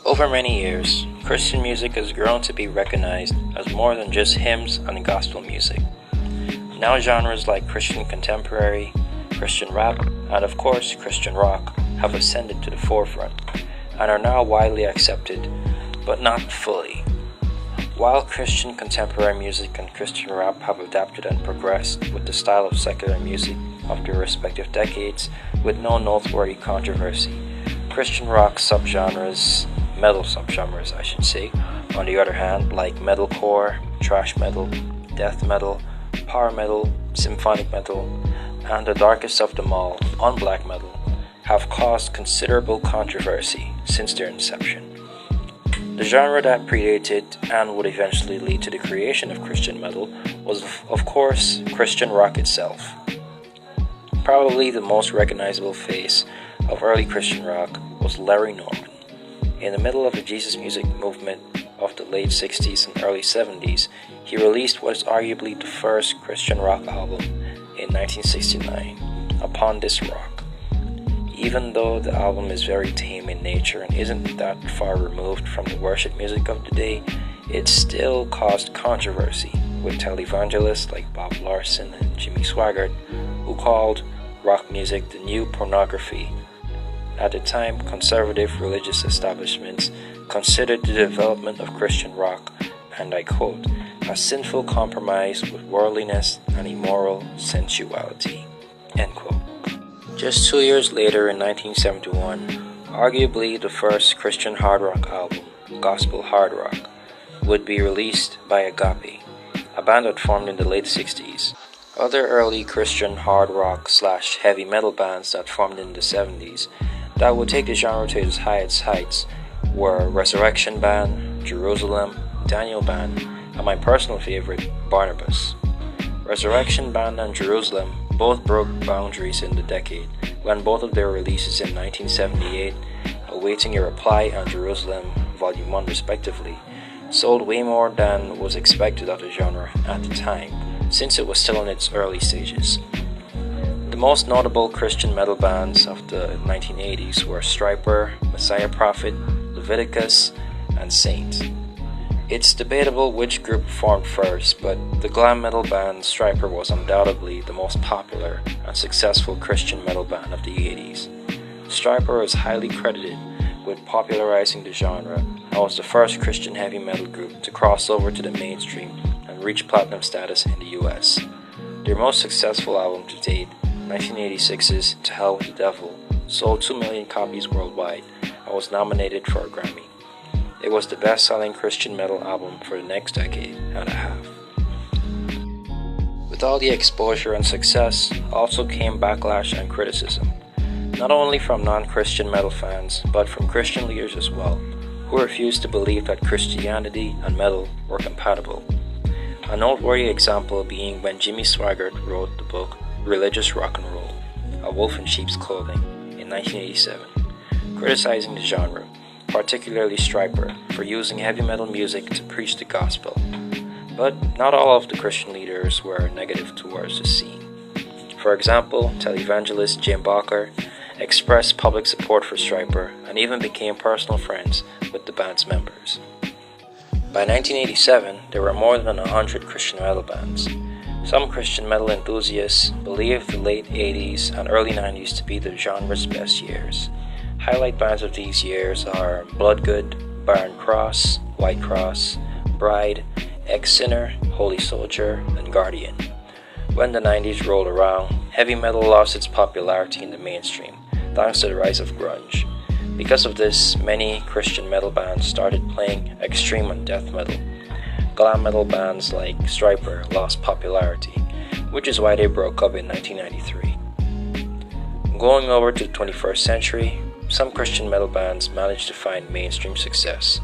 Over many years, Christian music has grown to be recognized as more than just hymns and gospel music. Now genres like Christian contemporary, Christian rap, and of course Christian rock have ascended to the forefront and are now widely accepted, but not fully. While Christian contemporary music and Christian rap have adapted and progressed with the style of secular music of their respective decades with no noteworthy controversy, Christian rock metal subgenres I should say, on the other hand, like metalcore, thrash metal, death metal, power metal, symphonic metal, and the darkest of them all, black metal, have caused considerable controversy since their inception. The genre that predated and would eventually lead to the creation of Christian metal was, of course, Christian rock itself. Probably the most recognizable face of early Christian rock was Larry Norman. In the middle of the Jesus music movement of the late 60s and early 70s, he released what is arguably the first Christian rock album in 1969, Upon This Rock. Even though the album is very tame in nature and isn't that far removed from the worship music of the day, it still caused controversy with televangelists like Bob Larson and Jimmy Swaggart, who called rock music the new pornography. At the time, conservative religious establishments considered the development of Christian rock, and I quote, a sinful compromise with worldliness and immoral sensuality, end quote. Just 2 years later, in 1971, arguably the first Christian hard rock album, Gospel Hard Rock, would be released by Agape, a band that formed in the late 60s. Other early Christian hard rock / heavy metal bands that formed in the 70s that would take the genre to its highest heights were Resurrection Band, Jerusalem, Daniel Band, and my personal favorite, Barnabas. Resurrection Band and Jerusalem both broke boundaries in the decade when both of their releases in 1978, Awaiting a Reply and Jerusalem Volume 1 respectively, sold way more than was expected of the genre at the time, since it was still in its early stages. The most notable Christian metal bands of the 1980s were Stryper, Messiah Prophet, Leviticus, and Saint. It's debatable which group formed first, but the glam metal band Stryper was undoubtedly the most popular and successful Christian metal band of the 80s. Stryper is highly credited with popularizing the genre and was the first Christian heavy metal group to cross over to the mainstream and reach platinum status in the US. Their most successful album to date, 1986's To Hell with the Devil, sold 2 million copies worldwide and was nominated for a Grammy. It was the best-selling Christian metal album for the next decade and a half. With all the exposure and success, also came backlash and criticism, not only from non-Christian metal fans, but from Christian leaders as well, who refused to believe that Christianity and metal were compatible. A noteworthy example being when Jimmy Swaggart wrote the book Religious Rock and Roll, A Wolf in Sheep's Clothing, in 1987, criticizing the genre, particularly Stryper, for using heavy metal music to preach the gospel. But not all of the Christian leaders were negative towards the scene. For example, televangelist Jim Barker expressed public support for Stryper and even became personal friends with the band's members. By 1987, there were more than 100 Christian metal bands. Some Christian metal enthusiasts believe the late 80s and early 90s to be the genre's best years. Highlight bands of these years are Bloodgood, Barren Cross, White Cross, Bride, Ex-Sinner, Holy Soldier, and Guardian. When the 90s rolled around, heavy metal lost its popularity in the mainstream, thanks to the rise of grunge. Because of this, many Christian metal bands started playing extreme and death metal. Glam metal bands like Stryper lost popularity, which is why they broke up in 1993. Going over to the 21st century, some Christian metal bands managed to find mainstream success.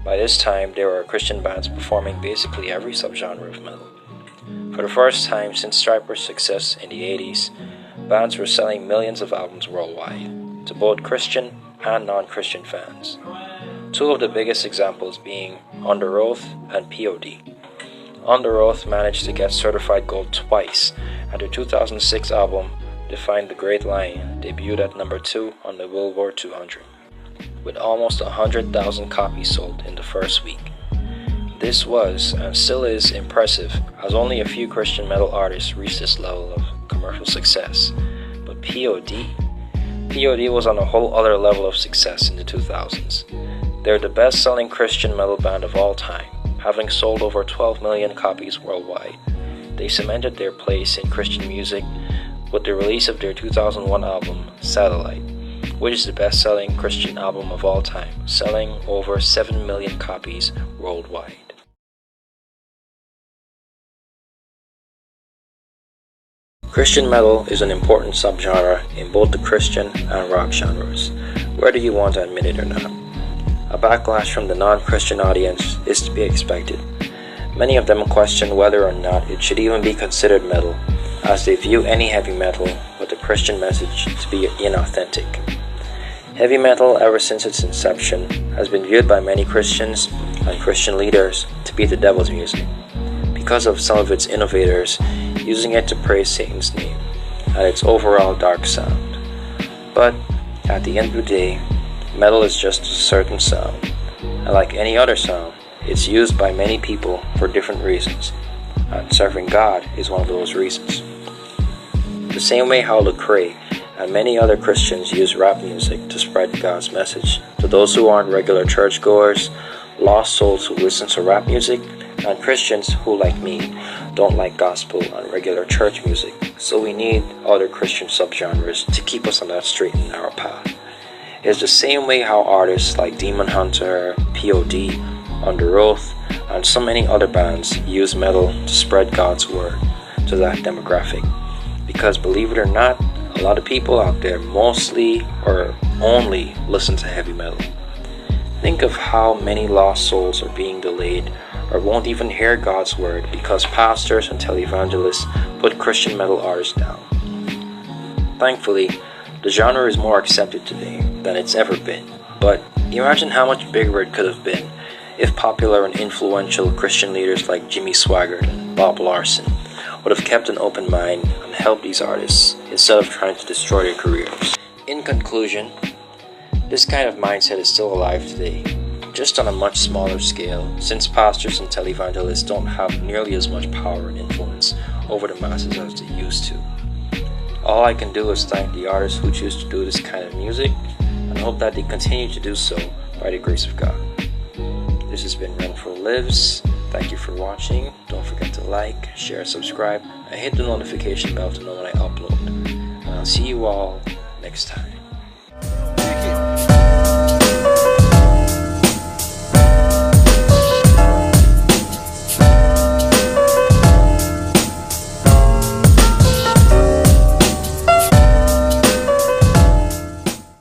By this time, there were Christian bands performing basically every subgenre of metal. For the first time since Stryper's success in the 80s, bands were selling millions of albums worldwide, to both Christian and non-Christian fans. Two of the biggest examples being Under Oath and P.O.D. Under Oath managed to get certified gold twice, and their 2006 album, Define the Great Line, debuted at number 2 on the Billboard 200. with almost 100,000 copies sold in the first week. This was, and still is, impressive, as only a few Christian metal artists reached this level of commercial success. But P.O.D. was on a whole other level of success in the 2000s. They're the best-selling Christian metal band of all time, having sold over 12 million copies worldwide. They cemented their place in Christian music with the release of their 2001 album, Satellite, which is the best-selling Christian album of all time, selling over 7 million copies worldwide. Christian metal is an important subgenre in both the Christian and rock genres, whether you want to admit it or not. A backlash from the non-Christian audience is to be expected. Many of them question whether or not it should even be considered metal, as they view any heavy metal with a Christian message to be inauthentic. Heavy metal, ever since its inception, has been viewed by many Christians and Christian leaders to be the devil's music, because of some of its innovators using it to praise Satan's name and its overall dark sound. But at the end of the day, metal is just a certain sound, and like any other sound, it's used by many people for different reasons, and serving God is one of those reasons. The same way how Lecrae and many other Christians use rap music to spread God's message to those who aren't regular churchgoers, lost souls who listen to rap music, and Christians who, like me, don't like gospel and regular church music, so we need other Christian subgenres to keep us on that straight and narrow path. It's the same way how artists like Demon Hunter, P.O.D, Under Oath, and so many other bands use metal to spread God's word to that demographic. Because believe it or not, a lot of people out there mostly or only listen to heavy metal. Think of how many lost souls are being delayed or won't even hear God's word because pastors and televangelists put Christian metal artists down. Thankfully, the genre is more accepted today than it's ever been, but imagine how much bigger it could have been if popular and influential Christian leaders like Jimmy Swaggart and Bob Larson would have kept an open mind and helped these artists instead of trying to destroy their careers. In conclusion, this kind of mindset is still alive today, just on a much smaller scale, since pastors and televangelists don't have nearly as much power and influence over the masses as they used to. All I can do is thank the artists who choose to do this kind of music, and hope that they continue to do so by the grace of God. This has been Renfro Lives. Thank you for watching. Don't forget to like, share, subscribe, and hit the notification bell to know when I upload. And I'll see you all next time.